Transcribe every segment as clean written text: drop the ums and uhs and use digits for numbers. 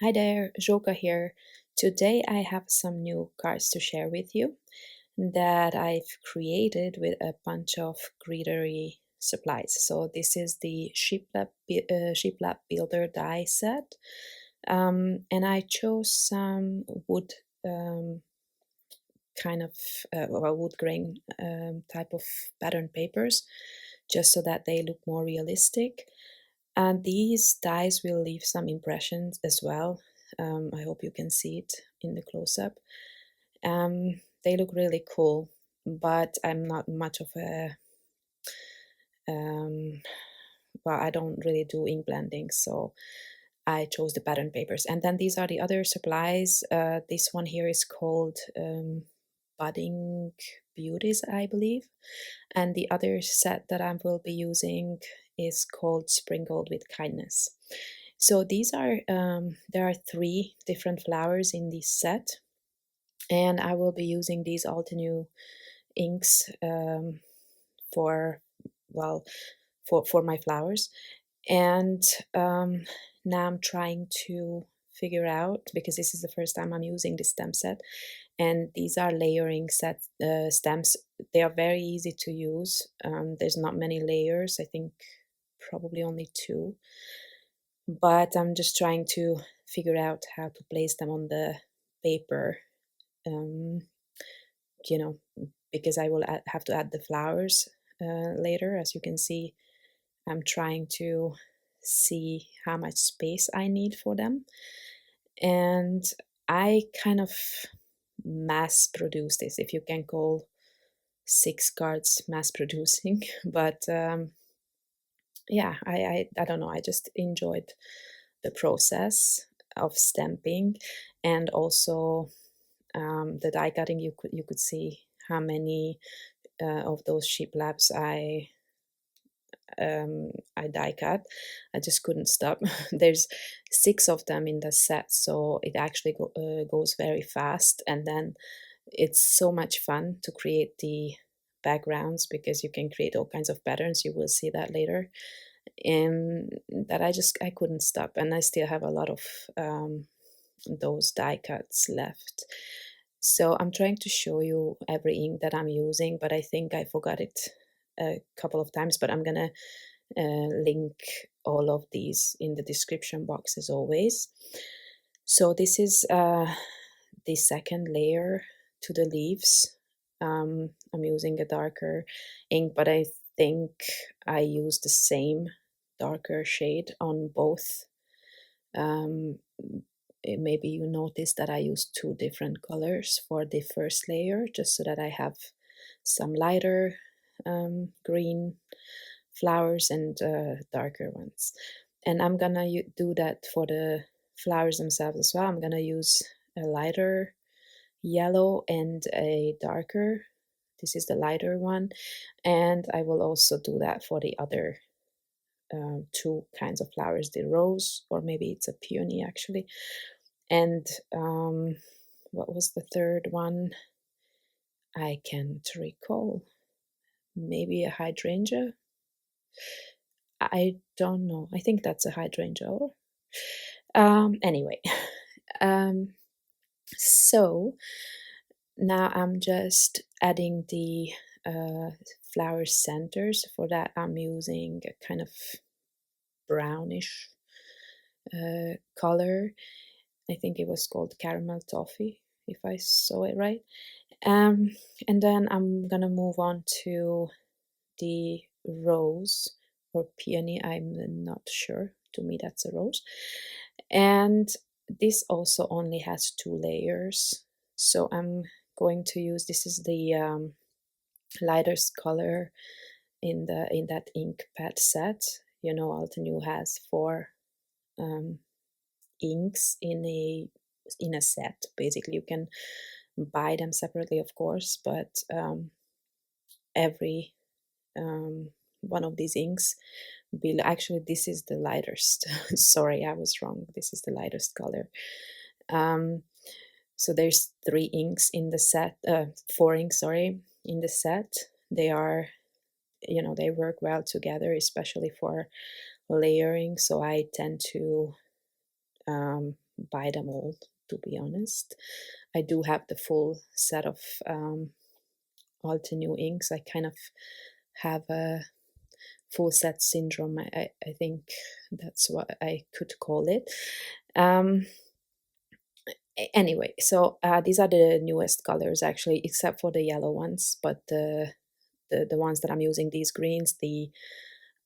Hi there, Joka here. Today I have some new cards to share with you that I've created with a bunch of Greetery supplies. So this is the Sheep Lab Builder die set, and I chose some wood um, kind of wood grain type of pattern papers, just so that they look more realistic. And these dies will leave some impressions as well. I hope you can see it in the close-up. They look really cool, but I'm not much of a um, well, I don't really do ink blending, so I chose the pattern papers. And then these are the other supplies. This one here is called Budding Beauties, I believe. And the other set that I will be using is called Sprinkled with Kindness. So these are, there are 3 different flowers in this set. And I will be using these Altenew inks for, well, for my flowers. And now I'm trying to figure out, because this is the first time I'm using this stem set, and these are layering set stems. They are very easy to use. There's not many layers, I think probably only 2, but I'm just trying to figure out how to place them on the paper, um, you know, because I will have to add the flowers later. As you can see, I'm trying to see how much space I need for them. And I kind of mass produce this, if you can call 6 cards mass producing. But yeah, I don't know, I just enjoyed the process of stamping, and also the die cutting. You could see how many of those sheep labs I die cut. I just couldn't stop. There's 6 of them in the set, so it actually goes very fast, and then it's so much fun to create the backgrounds, because you can create all kinds of patterns. You will see that later. And that I couldn't stop, and I still have a lot of those die cuts left. So I'm trying to show you every ink that I'm using, but I think I forgot it a couple of times. But I'm gonna link all of these in the description box as always. So this is the second layer to the leaves. I'm using a darker ink, but I think I use the same darker shade on both. Maybe you noticed that I used 2 different colors for the first layer, just so that I have some lighter green flowers and darker ones. And I'm gonna do that for the flowers themselves as well. I'm gonna use a lighter yellow and a darker. This is the lighter one. And I will also do that for the other 2 kinds of flowers, the rose, or maybe it's a peony actually. And what was the third one? I can't recall. Maybe a hydrangea? I don't know. I think that's a hydrangea. Anyway, so now I'm just adding the flower centers. For that, I'm using a kind of brownish color. I think it was called caramel toffee, if I saw it right. And then I'm gonna move on to the rose or peony. I'm not sure. To me, that's a rose. And this also only has 2 layers. So I'm going to use, this is the lightest color in that ink pad set. You know, Altenew has 4 inks in a set. Basically, you can buy them separately, of course, but every one of these inks will actually, this is the lightest. Sorry, I was wrong. This is the lightest color. So there's 3 inks in the set, 4 inks, sorry, in the set. They are, they work well together, especially for layering. So I tend to buy them all, to be honest. I do have the full set of Alta New inks. I kind of have a full set syndrome. I think that's what I could call it. Um, anyway, so these are the newest colors actually, except for the yellow ones, but the ones that I'm using, these greens, the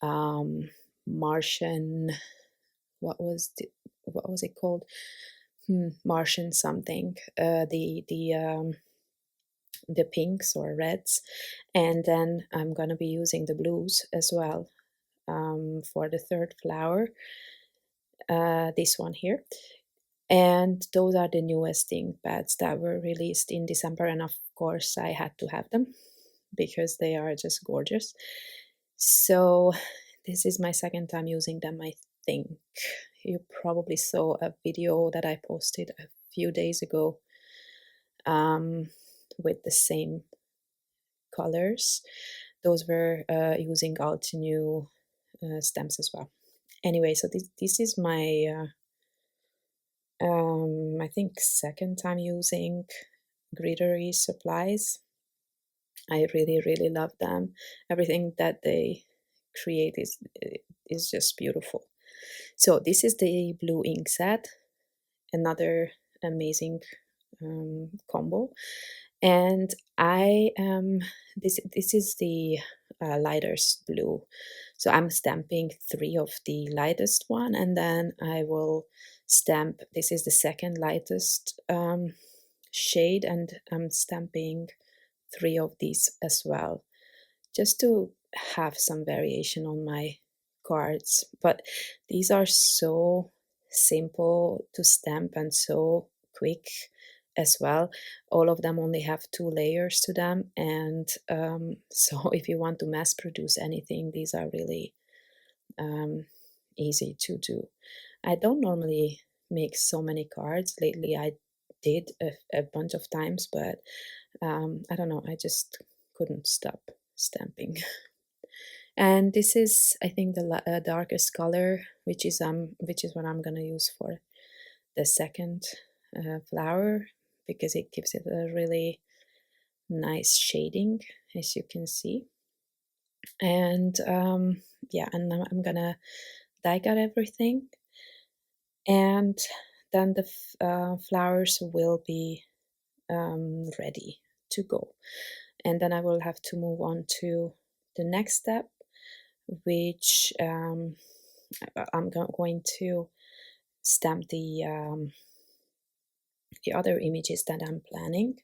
um, Martian, what was it called? Martian something. The pinks or reds, and then I'm gonna be using the blues as well for the third flower. This one here. And those are the newest ink pads that were released in December, and of course I had to have them because they are just gorgeous. So this is my second time using them, I think. You probably saw a video that I posted a few days ago with the same colors. Those were using Alta New stamps as well. Anyway, so this is my I think second time using Greetery supplies. I really love them. Everything that they create is just beautiful. So this is the blue ink set, another amazing combo. And I this is the lightest blue. So I'm stamping 3 of the lightest one, and then I will stamp, this is the second lightest shade, and I'm stamping 3 of these as well, just to have some variation on my cards. But these are so simple to stamp and so quick as well. All of them only have 2 layers to them, and so if you want to mass produce anything, these are really easy to do. I don't normally make so many cards. Lately I did a bunch of times, but I don't know, I just couldn't stop stamping. And this is, I think, the darkest color, which is what I'm gonna use for the second flower, because it gives it a really nice shading, as you can see. And yeah, and now I'm gonna die cut everything, and then the flowers will be ready to go. And then I will have to move on to the next step, which I'm going to stamp the other images that I'm planning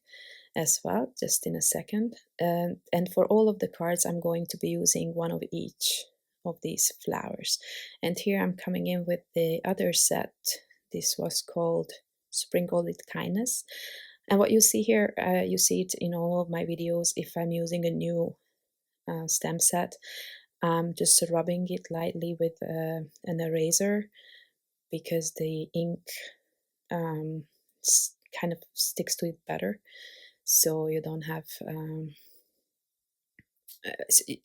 as well, just in a second. And for all of the cards, I'm going to be using one of each of these flowers. And here I'm coming in with the other set. This was called Sprinkle with Kindness. And what you see here, you see it in all of my videos. If I'm using a new stamp set, I'm just rubbing it lightly with an eraser, because the ink kind of sticks to it better, so you don't have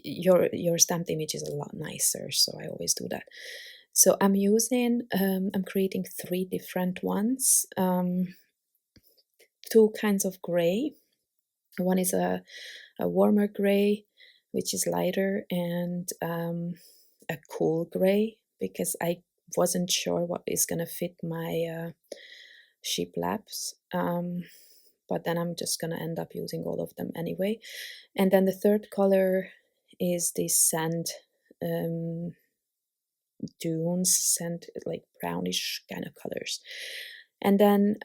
your stamped image is a lot nicer. So I always do that. So I'm using I'm creating 3 different ones, 2 kinds of gray. One is a warmer gray, which is lighter, and a cool gray, because I wasn't sure what is gonna fit my sheep laps. But then I'm just gonna end up using all of them anyway. And then the third color is this sand dunes, sand, like brownish kind of colors. And then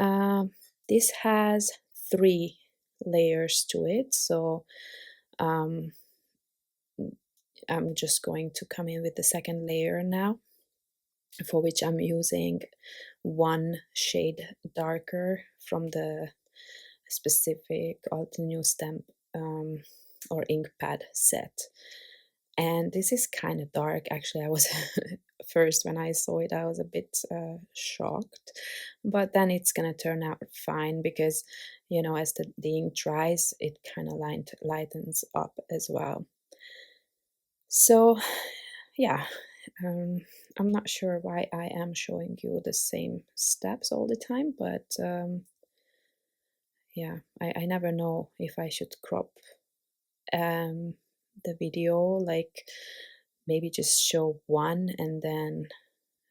this has 3 layers to it. So I'm just going to come in with the second layer now, for which I'm using 1 shade darker from the specific Alta New stamp or ink pad set. And this is kind of dark. Actually, I was first, when I saw it, I was a bit shocked, but then it's gonna turn out fine, because you know, as the ink dries, it kind of lightens up as well. So yeah, Um, I'm not sure why I am showing you the same steps all the time, but yeah, I never know if I should crop um, the video, like maybe just show one and then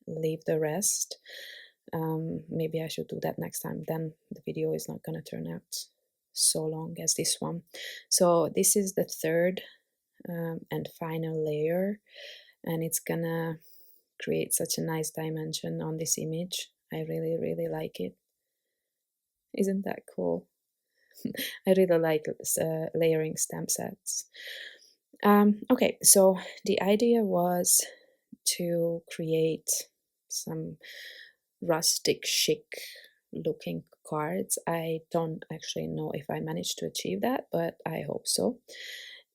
leave the rest. Maybe I should do that next time. Then the video is not going to turn out so long as this one. So this is the third and final layer, and it's gonna create such a nice dimension on this image. I really, really like it. Isn't that cool? I really like layering stamp sets. Okay, so the idea was to create some rustic chic looking cards. I don't actually know if I managed to achieve that, but I hope so.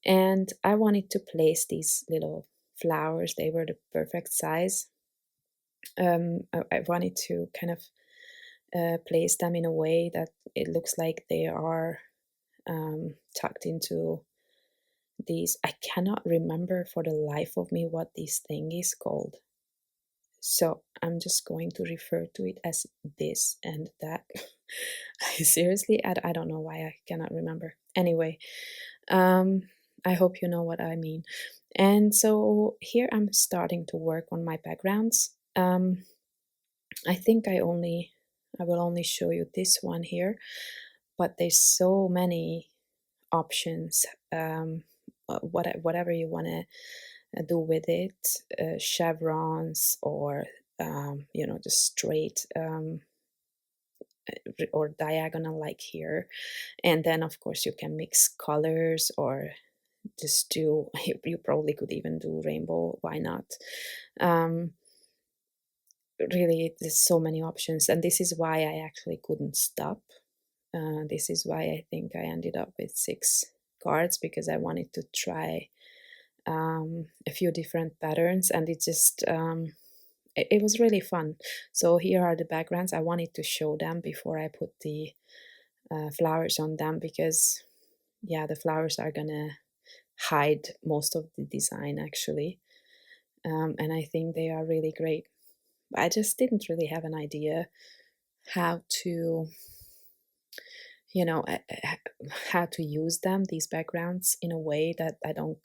And I wanted to place these little flowers. They were the perfect size. I wanted to kind of place them in a way that it looks like they are tucked into these. I cannot remember for the life of me what this thing is called. So I'm just going to refer to it as this and that. Seriously, I don't know why I cannot remember. Anyway, I hope you know what I mean. And so here I'm starting to work on my backgrounds. I think I will only show you this one here, but there's so many options. Whatever you want to do with it, chevrons or just straight or diagonal like here. And then of course you can mix colors or just do you probably could even do rainbow, why not? um, Really, there's so many options, and this is why I actually couldn't stop. This is why I think I ended up with 6 cards, because I wanted to try a few different patterns, and it was really fun. So here are the backgrounds. I wanted to show them before I put the flowers on them, because yeah, the flowers are gonna hide most of the design actually, and I think they are really great. I just didn't really have an idea how to, you know, how to use them, these backgrounds, in a way that I don't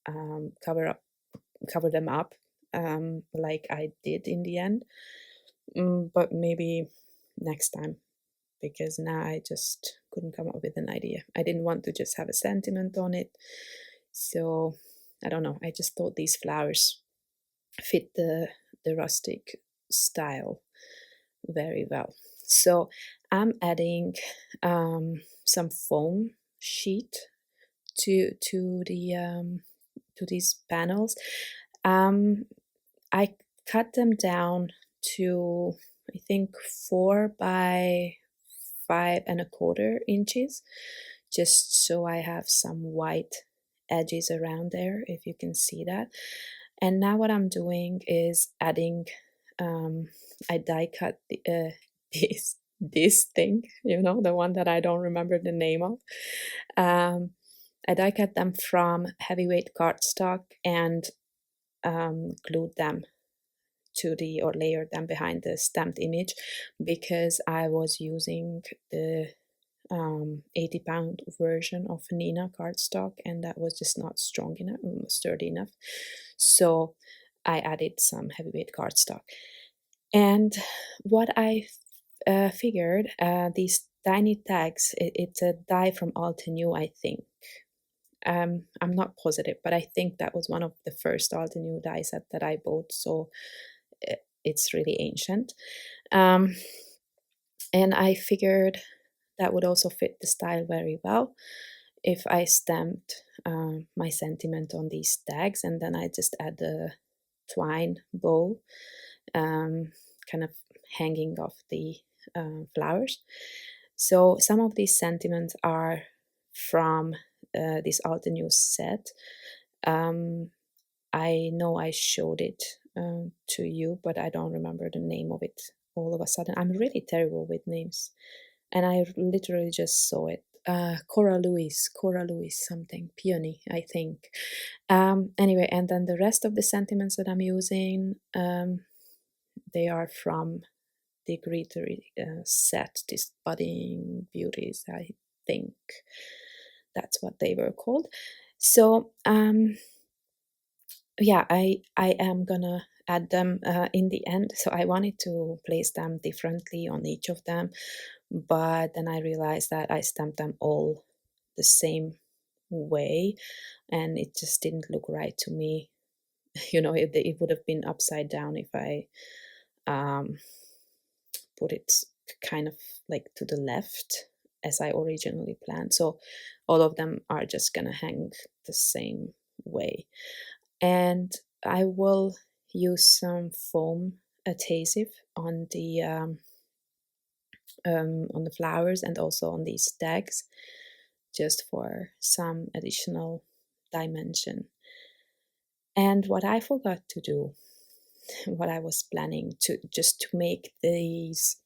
um, cover up cover them up like I did in the end. But maybe next time, because now I just couldn't come up with an idea. I didn't want to just have a sentiment on it. So I don't know. I just thought these flowers fit the rustic style very well. So I'm adding some foam sheet to these panels. Um, I cut them down to, I think, 4 by 5.25 inches, just so I have some white edges around there, if you can see that. And now what I'm doing is adding, I die cut this thing, the one that I don't remember the name of. I die cut them from heavyweight cardstock and glued them or layered them behind the stamped image, because I was using the 80-pound version of Nina cardstock, and that was just not strong enough, sturdy enough. So I added some heavyweight cardstock. And what I figured, these tiny tags, it's a die from Altenew, I think. I'm not positive, but I think that was one of the first Altenew die set that I bought, so it's really ancient. And I figured that would also fit the style very well if I stamped my sentiment on these tags, and then I just add the twine bow kind of hanging off the flowers. So some of these sentiments are from this Altenew set. I know I showed it to you, but I don't remember the name of it all of a sudden. I'm really terrible with names, and I literally just saw it Cora Lewis something, peony, I think. Anyway, and then the rest of the sentiments that I'm using, they are from the Greetery set, these budding beauties, I think that's what they were called. So yeah, I am gonna add them in the end. So I wanted to place them differently on each of them, but then I realized that I stamped them all the same way, and it just didn't look right to me. It would have been upside down if I um, put it kind of like to the left as I originally planned. So all of them are just gonna hang the same way. And I will use some foam adhesive on the flowers and also on these tags, just for some additional dimension. And what I forgot to do, what I was planning to just to make these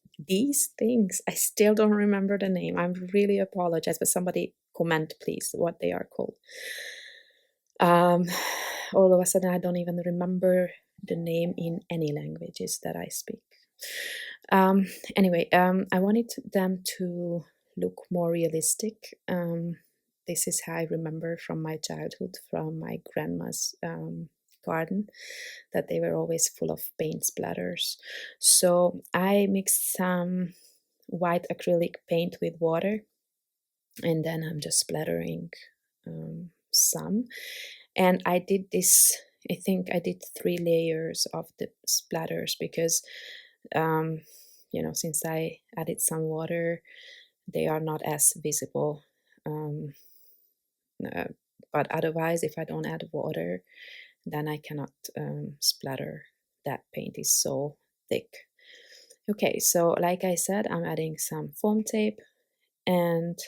things, I still don't remember the name. I really apologize, but somebody comment please what they are called. All of a sudden I don't even remember the name in any languages that I speak. Anyway, I wanted them to look more realistic. This is how I remember from my childhood, from my grandma's garden, that they were always full of paint splatters. So I mixed some white acrylic paint with water, and then I'm just splattering some. And I did this, I think I did 3 layers of the splatters because since I added some water, they are not as visible. Um, uh, but otherwise, if I don't add water, then I cannot splatter. That paint is so thick. Okay, so like I said, I'm adding some foam tape, and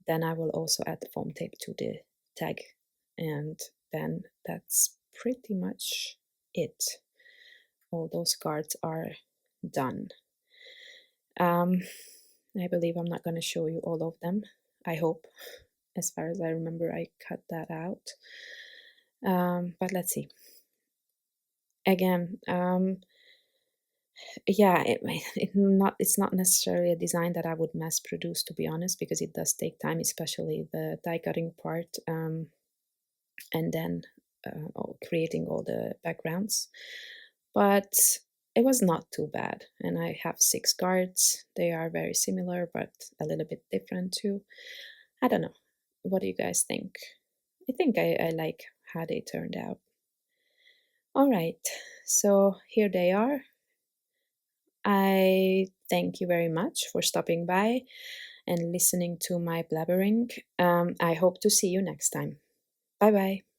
then I will also add the foam tape to the tag, and then that's pretty much it. All those cards are done. I believe I'm not going to show you all of them. I hope. As far as I remember, I cut that out. But let's see. Again, yeah, it's not necessarily a design that I would mass produce, to be honest, because it does take time, especially the die cutting part, and then creating all the backgrounds. But it was not too bad, and I have 6 cards. They are very similar, but a little bit different too. I don't know. What do you guys think? I think I like how they turned out. All right, so here they are. I thank you very much for stopping by and listening to my blabbering. I hope to see you next time. Bye bye.